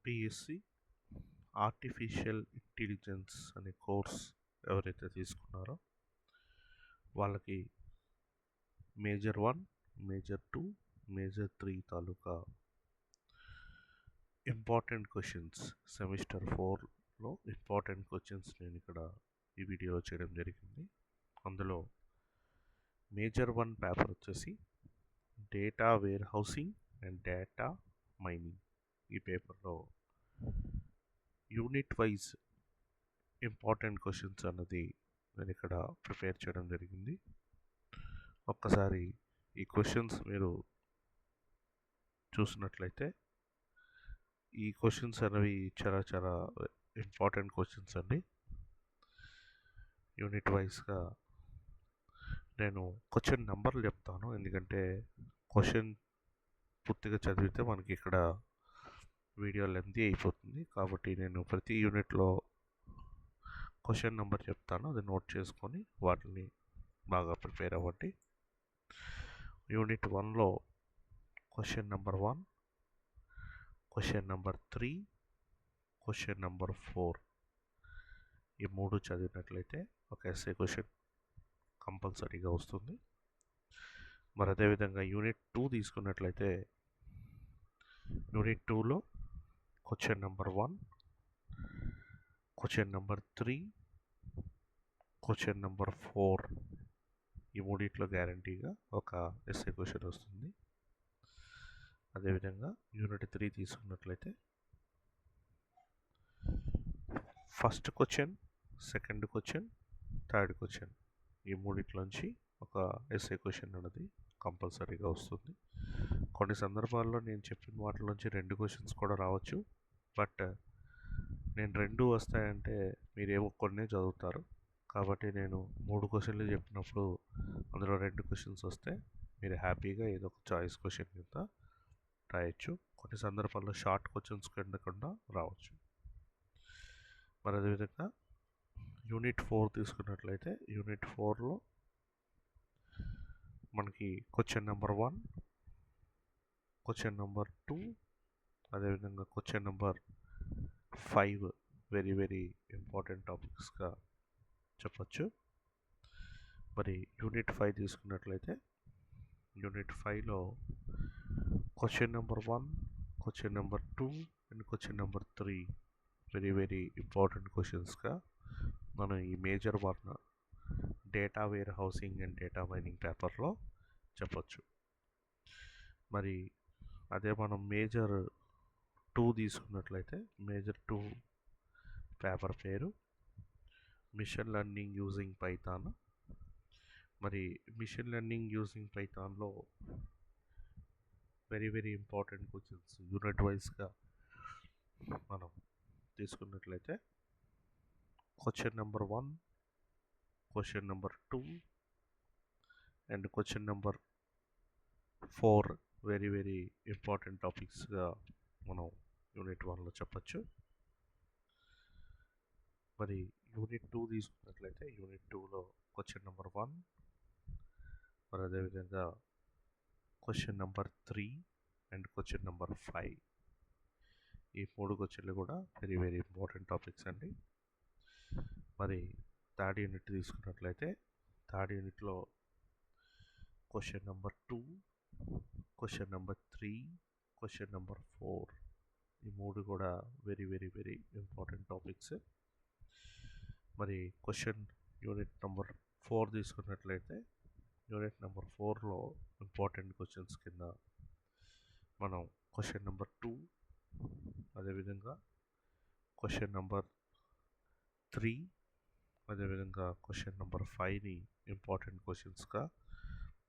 BSc artificial intelligence అనే course ఎవరైతే తీసుకున్నారో వాళ్ళకి మేజర్ 1, మేజర్ 2, మేజర్ 3 తాలూకా ఇంపార్టెంట్ క్వశ్చన్స్ సెమిస్టర్ 4లో ఇంపార్టెంట్ క్వశ్చన్స్ నేను ఇక్కడ ఈ వీడియో చేయడం జరిగింది. అందులో మేజర్ 1 పేపర్ వచ్చేసి data warehousing and data mining. ఈ పేపర్లో యూనిట్ వైజ్ ఇంపార్టెంట్ క్వశ్చన్స్ అన్నది నేను ఇక్కడ ప్రిపేర్ చేయడం జరిగింది. ఒక్కసారి ఈ క్వశ్చన్స్ మీరు చూసినట్లయితే ఈ క్వశ్చన్స్ అనేవి చాలా ఇంపార్టెంట్ క్వశ్చన్స్ అండి. యూనిట్ వైజ్గా నేను క్వశ్చన్ నెంబర్లు చెప్తాను, ఎందుకంటే క్వశ్చన్ పూర్తిగా చదివితే మనకి ఇక్కడ వీడియో లెంతీ అయిపోతుంది. కాబట్టి నేను ప్రతి యూనిట్లో క్వశ్చన్ నెంబర్ చెప్తాను, అది నోట్ చేసుకొని వాటిని బాగా ప్రిపేర్ అవ్వండి. యూనిట్ 1లో question number 1, question number 3, question number 4 ఈ 3 చదివినట్లయితే ఒక ఎస్ఏ క్వశ్చన్ కంపల్సరీగా వస్తుంది. మరి అదేవిధంగా యూనిట్ 2 తీసుకున్నట్లయితే యూనిట్ 2లో question number 1, question number 3, question number 4 ఈ మూడిట్లో గ్యారంటీగా ఒక ఎస్ఏ క్వశ్చన్ వస్తుంది. అదేవిధంగా యూనిట్ 3 తీసుకున్నట్లయితే first question, second question, third question ఈ మూడిట్లోంచి ఒక ఎస్ఏ క్వశ్చన్ అనేది కంపల్సరీగా వస్తుంది. కొన్ని సందర్భాల్లో నేను చెప్పిన వాటిలోంచి 2 క్వశ్చన్స్ కూడా రావచ్చు. బట్ నేను 2 వస్తాయంటే మీరేమో కొన్నే చదువుతారు. కాబట్టి నేను 3 క్వశ్చన్లు చెప్పినప్పుడు అందులో 2 క్వశ్చన్స్ వస్తే మీరు హ్యాపీగా ఏదో ఒక చాయిస్ క్వశ్చన్ కింద రాయొచ్చు. కొన్ని సందర్భాల్లో షార్ట్ క్వశ్చన్స్ కింద కూడా రావచ్చు. మరి అదేవిధంగా యూనిట్ 4 తీసుకున్నట్లయితే యూనిట్ 4లో మనకి క్వశ్చన్ నెంబర్ 1, క్వశ్చన్ నెంబర్ 2, అదేవిధంగా క్వశ్చన్ నెంబర్ 5 వెరీ ఇంపార్టెంట్ టాపిక్స్గా చెప్పచ్చు. మరి యూనిట్ 5 తీసుకున్నట్లయితే యూనిట్ 5లో question number 1, question number 2 and question number 3 very important క్వశ్చన్స్గా మనం ఈ major 1 data warehousing and data mining పేపర్లో చెప్పచ్చు. మరి అదే మనం మేజర్ 2 తీసుకున్నట్లయితే మేజర్ 2 పేపర్ పేరు మిషన్ లెర్నింగ్ యూజింగ్ పైథాన్. మరి మిషన్ లెర్నింగ్ యూజింగ్ పైథాన్లో వెరీ ఇంపార్టెంట్ క్వశ్చన్స్ యూనిట్ వైజ్గా మనం తీసుకున్నట్లయితే question number 1, question number 2 and question number 4 very important టాపిక్స్గా మనం యూనిట్ 1లో చెప్పచ్చు. మరి యూనిట్ 2 తీసుకున్నట్లయితే యూనిట్ 2లో క్వశ్చన్ నెంబర్ 1, మరి అదేవిధంగా question number 3 and question number 5 ఈ 3 క్వశ్చన్లు కూడా వెరీ ఇంపార్టెంట్ టాపిక్స్ అండి. మరి థర్డ్ యూనిట్ తీసుకున్నట్లయితే థర్డ్ యూనిట్లో question number 2, question number 3, question number 4 ఈ 3 కూడా వెరీ ఇంపార్టెంట్ టాపిక్స్. మరి క్వశ్చన్ యూనిట్ నెంబర్ 4 తీసుకున్నట్లయితే యూనిట్ నెంబర్ 4లో ఇంపార్టెంట్ క్వశ్చన్స్ కింద మనం క్వశ్చన్ నెంబర్ 2, అదేవిధంగా క్వశ్చన్ నెంబర్ 3, అదేవిధంగా క్వశ్చన్ నెంబర్ 5ని ఇంపార్టెంట్ క్వశ్చన్స్గా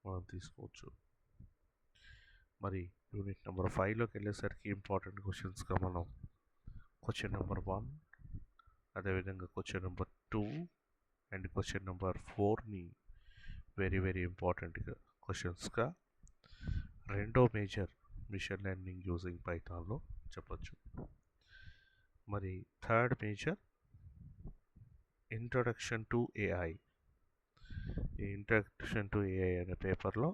మనం తీసుకోవచ్చు. మరి యూనిట్ నెంబర్ 5లోకి వెళ్ళేసరికి ఇంపార్టెంట్ క్వశ్చన్స్గా మనం క్వశ్చన్ నెంబర్ 1, అదేవిధంగా question number 2 and question number 4ని వెరీ ఇంపార్టెంట్ క్వశ్చన్స్గా రెండో మేజర్ మిషన్ లెర్నింగ్ యూజింగ్ పైథాన్లో చెప్పచ్చు. మరి third major introduction to AI. ఈ ఇంట్రొడక్షన్ టు ఏఐ అనే పేపర్లో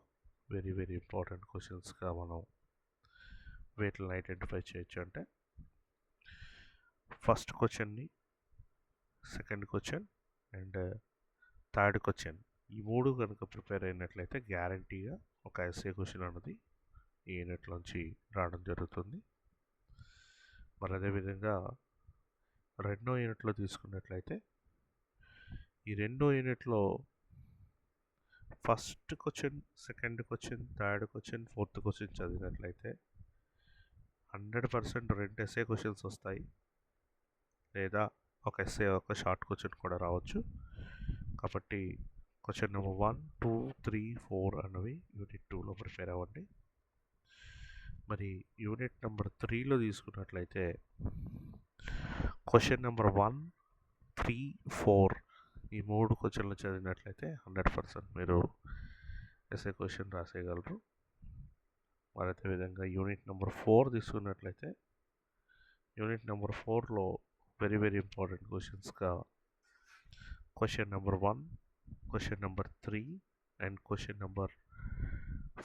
వెరీ ఇంపార్టెంట్ క్వశ్చన్స్గా మనం వీటిని ఐడెంటిఫై చేయొచ్చు. అంటే ఫస్ట్ క్వశ్చన్ని, second question and third question ఈ 3 కనుక ప్రిపేర్ అయినట్లయితే గ్యారంటీగా ఒక ఎస్ఏ క్వశ్చన్ అన్నది ఈ యూనిట్లోంచి రావడం జరుగుతుంది. మరి అదేవిధంగా రెండో యూనిట్లో తీసుకున్నట్లయితే ఈ రెండో యూనిట్లో first question, second question, third question, fourth question చదివినట్లయితే 100% 2 ఎస్ఏ క్వశ్చన్స్ వస్తాయి, లేదా ఒక ఎస్ఏ ఒక షార్ట్ క్వశ్చన్ కూడా రావచ్చు. కాబట్టి క్వశ్చన్ నెంబర్ 1, 2, 3, 4 అన్నవి యూనిట్ 2లో ప్రిపేర్ అవ్వండి. మరి యూనిట్ నెంబర్ 3లో తీసుకున్నట్లయితే క్వశ్చన్ నెంబర్ 1, 3, 4 ఈ 3 క్వశ్చన్లు చదివినట్లయితే 100% మీరు ఎస్ఏ క్వశ్చన్ రాసేయగలరు. మరి అదేవిధంగా యూనిట్ నెంబర్ 4 తీసుకున్నట్లయితే యూనిట్ నెంబర్ 4లో వెరీ వెరీ ఇంపార్టెంట్ క్వశ్చన్స్గా question number 1, question number 3 and question number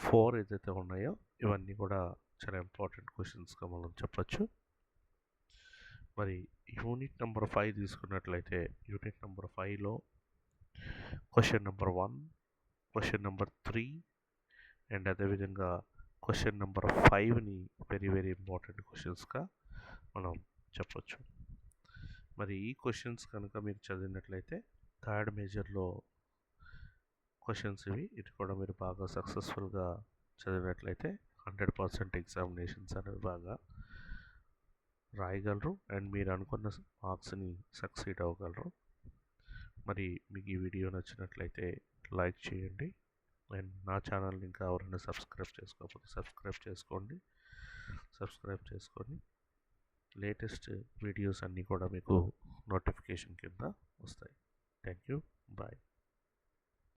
4 ఏదైతే ఉన్నాయో ఇవన్నీ కూడా చాలా ఇంపార్టెంట్ క్వశ్చన్స్గా మనం చెప్పచ్చు. మరి యూనిట్ నెంబర్ 5 తీసుకున్నట్లయితే యూనిట్ నెంబర్ 5లో question number 1, question number 3 and అదేవిధంగా క్వశ్చన్ నెంబర్ 5ని వెరీ వెరీ ఇంపార్టెంట్ క్వశ్చన్స్గా మనం చెప్పొచ్చు. మరి ఈ క్వశ్చన్స్ కనుక మీరు చదివినట్లయితే థర్డ్ మేజర్లో క్వశ్చన్స్ ఇది కూడా మీరు బాగా సక్సెస్ఫుల్గా చదివినట్లయితే 100% ఎగ్జామినేషన్స్ అనేవి బాగా రాయగలరు అండ్ మీరు అనుకున్న మార్క్స్ని సక్సీడ్ అవ్వగలరు. మరి మీకు ఈ వీడియో నచ్చినట్లయితే లైక్ చేయండి అండ్ నా ఛానల్ని ఇంకా ఎవరైనా సబ్స్క్రైబ్ చేసుకోకపోతే సబ్స్క్రైబ్ చేసుకొని లేటెస్ట్ వీడియోస్ అన్నీ కూడా మీకు నోటిఫికేషన్ కింద వస్తాయి. Thank you, bye.